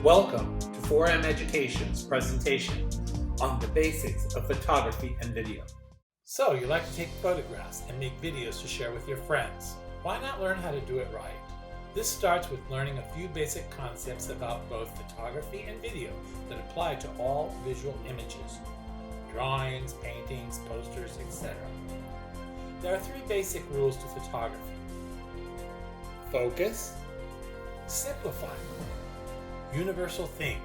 Welcome to 4M Education's presentation on the basics of photography and video. So, you like to take photographs and make videos to share with your friends. Why not learn how to do it right? This starts with learning a few basic concepts about both photography and video that apply to all visual images: drawings, paintings, posters, etc. There are three basic rules to photography: focus, simplify, universal theme.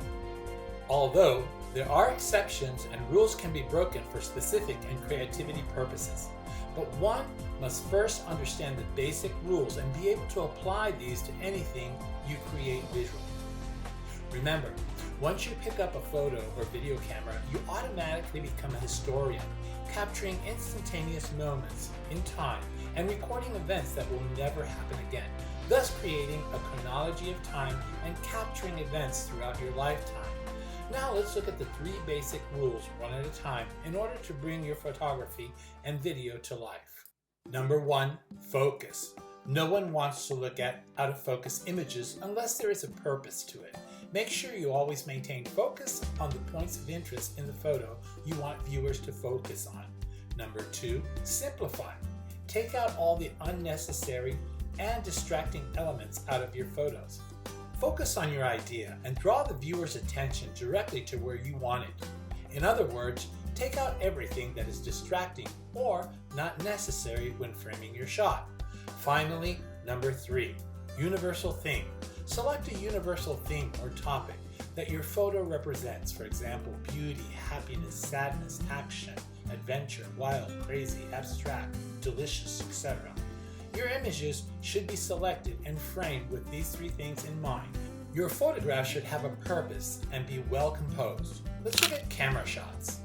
Although there are exceptions and rules can be broken for specific and creativity purposes, but one must first understand the basic rules and be able to apply these to anything you create visually. Remember, once you pick up a photo or video camera, you automatically become a historian, capturing instantaneous moments in time and recording events that will never happen again, thus creating a chronology of time and capturing events throughout your lifetime. Now let's look at the three basic rules one at a time in order to bring your photography and video to life. Number 1, focus. No one wants to look at out of focus images unless there is a purpose to it. Make sure you always maintain focus on the points of interest in the photo you want viewers to focus on. Number 2, simplify. Take out all the unnecessary and distracting elements out of your photos. Focus on your idea and draw the viewer's attention directly to where you want it. In other words, take out everything that is distracting or not necessary when framing your shot. Finally, number 3, universal theme. Select a universal theme or topic that your photo represents. For example, beauty, happiness, sadness, action, adventure, wild, crazy, abstract, delicious, etc. Your images should be selected and framed with these three things in mind. Your photograph should have a purpose and be well composed. Let's look at camera shots.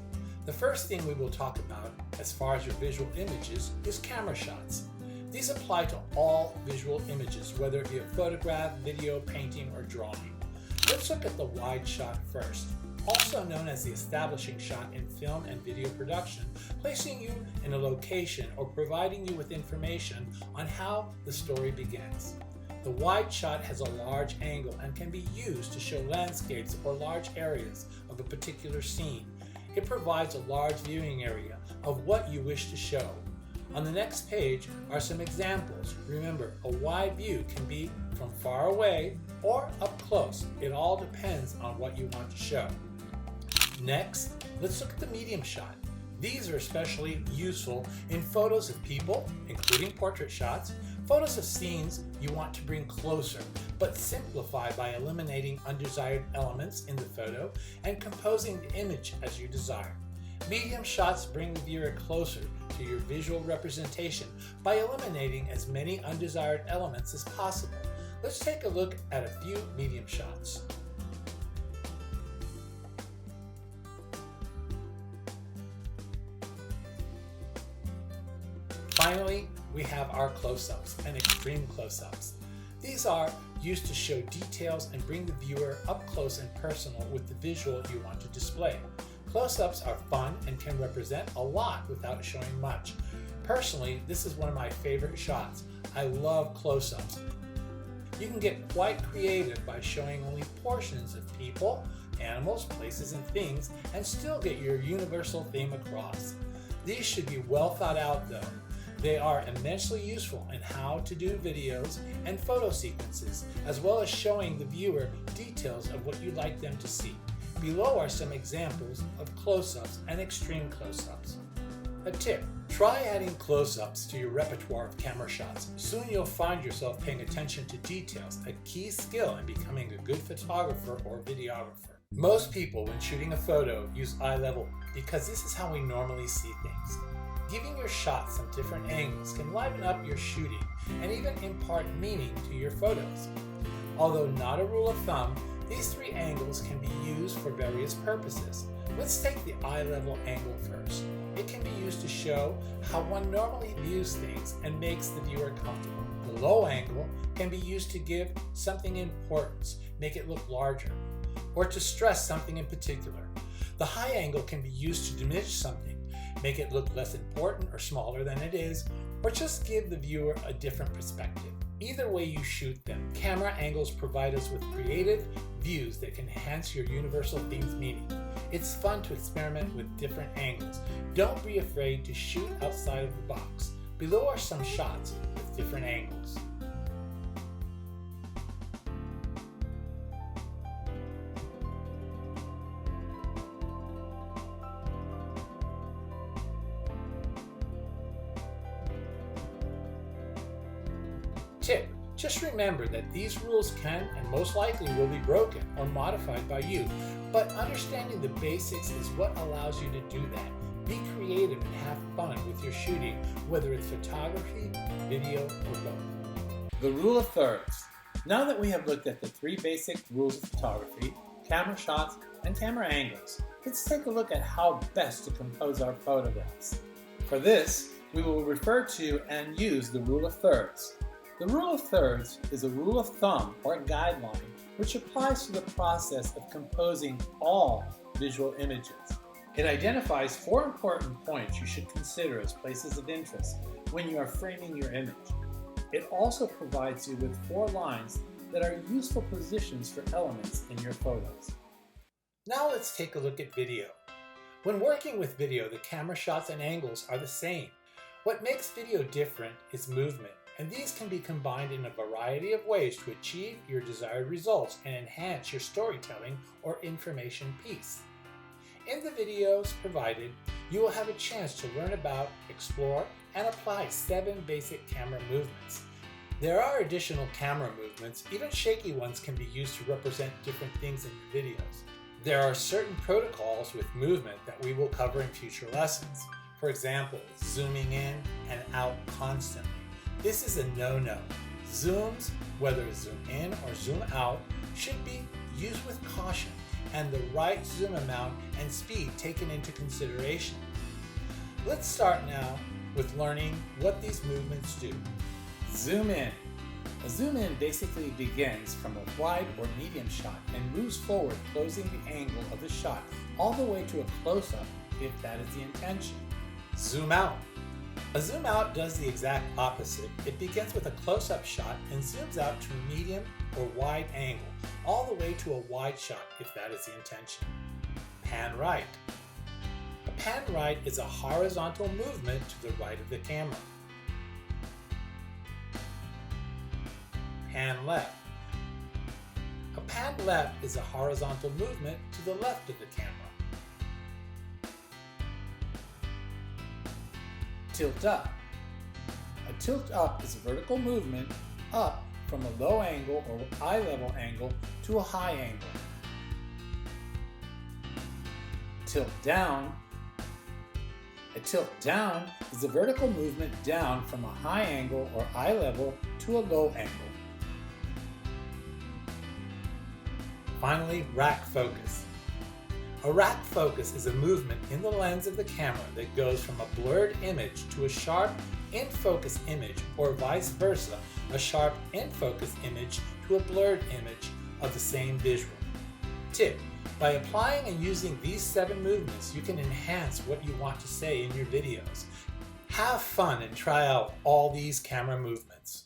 The first thing we will talk about as far as your visual images is camera shots. These apply to all visual images, whether it be a photograph, video, painting, or drawing. Let's look at the wide shot first, also known as the establishing shot in film and video production, placing you in a location or providing you with information on how the story begins. The wide shot has a large angle and can be used to show landscapes or large areas of a particular scene. It provides a large viewing area of what you wish to show. On the next page are some examples. Remember, a wide view can be from far away or up close. It all depends on what you want to show. Next, let's look at the medium shot. These are especially useful in photos of people, including portrait shots, photos of scenes you want to bring closer, but simplify by eliminating undesired elements in the photo and composing the image as you desire. Medium shots bring the viewer closer to your visual representation by eliminating as many undesired elements as possible. Let's take a look at a few medium shots. Finally, we have our close-ups and extreme close-ups. These are used to show details and bring the viewer up close and personal with the visual you want to display. Close-ups are fun and can represent a lot without showing much. Personally, this is one of my favorite shots. I love close-ups. You can get quite creative by showing only portions of people, animals, places, and things, and still get your universal theme across. These should be well thought out though. They are immensely useful in how to do videos and photo sequences, as well as showing the viewer details of what you'd like them to see. Below are some examples of close-ups and extreme close-ups. A tip: try adding close-ups to your repertoire of camera shots. Soon you'll find yourself paying attention to details, a key skill in becoming a good photographer or videographer. Most people, when shooting a photo, use eye level because this is how we normally see things. Giving your shot some different angles can liven up your shooting and even impart meaning to your photos. Although not a rule of thumb, these three angles can be used for various purposes. Let's take the eye level angle first. It can be used to show how one normally views things and makes the viewer comfortable. The low angle can be used to give something importance, make it look larger, or to stress something in particular. The high angle can be used to diminish something, make it look less important or smaller than it is, or just give the viewer a different perspective. Either way you shoot them, camera angles provide us with creative views that can enhance your universal theme's meaning. It's fun to experiment with different angles. Don't be afraid to shoot outside of the box. Below are some shots with different angles. Tip: just remember that these rules can and most likely will be broken or modified by you, but understanding the basics is what allows you to do that. Be creative and have fun with your shooting, whether it's photography, video, or both. The rule of thirds. Now that we have looked at the 3 basic rules of photography, camera shots, and camera angles, let's take a look at how best to compose our photographs. For this, we will refer to and use the rule of thirds. The rule of thirds is a rule of thumb or guideline which applies to the process of composing all visual images. It identifies 4 important points you should consider as places of interest when you are framing your image. It also provides you with 4 lines that are useful positions for elements in your photos. Now let's take a look at video. When working with video, the camera shots and angles are the same. What makes video different is movement, and these can be combined in a variety of ways to achieve your desired results and enhance your storytelling or information piece. In the videos provided, you will have a chance to learn about, explore, and apply 7 basic camera movements. There are additional camera movements, even shaky ones can be used to represent different things in your videos. There are certain protocols with movement that we will cover in future lessons. For example, zooming in and out constantly. This is a no-no. Zooms, whether zoom in or zoom out, should be used with caution and the right zoom amount and speed taken into consideration. Let's start now with learning what these movements do. Zoom in. A zoom in basically begins from a wide or medium shot and moves forward, closing the angle of the shot all the way to a close-up if that is the intention. Zoom out. A zoom out does the exact opposite. It begins with a close-up shot and zooms out to a medium or wide angle, all the way to a wide shot if that is the intention. Pan right. A pan right is a horizontal movement to the right of the camera. Pan left. A pan left is a horizontal movement to the left of the camera. Tilt up. A tilt up is a vertical movement up from a low angle or eye level angle to a high angle. Tilt down. A tilt down is a vertical movement down from a high angle or eye level to a low angle. Finally, rack focus. A rack focus is a movement in the lens of the camera that goes from a blurred image to a sharp in-focus image, or vice versa, a sharp in-focus image to a blurred image of the same visual. Tip: by applying and using these 7 movements, you can enhance what you want to say in your videos. Have fun and try out all these camera movements.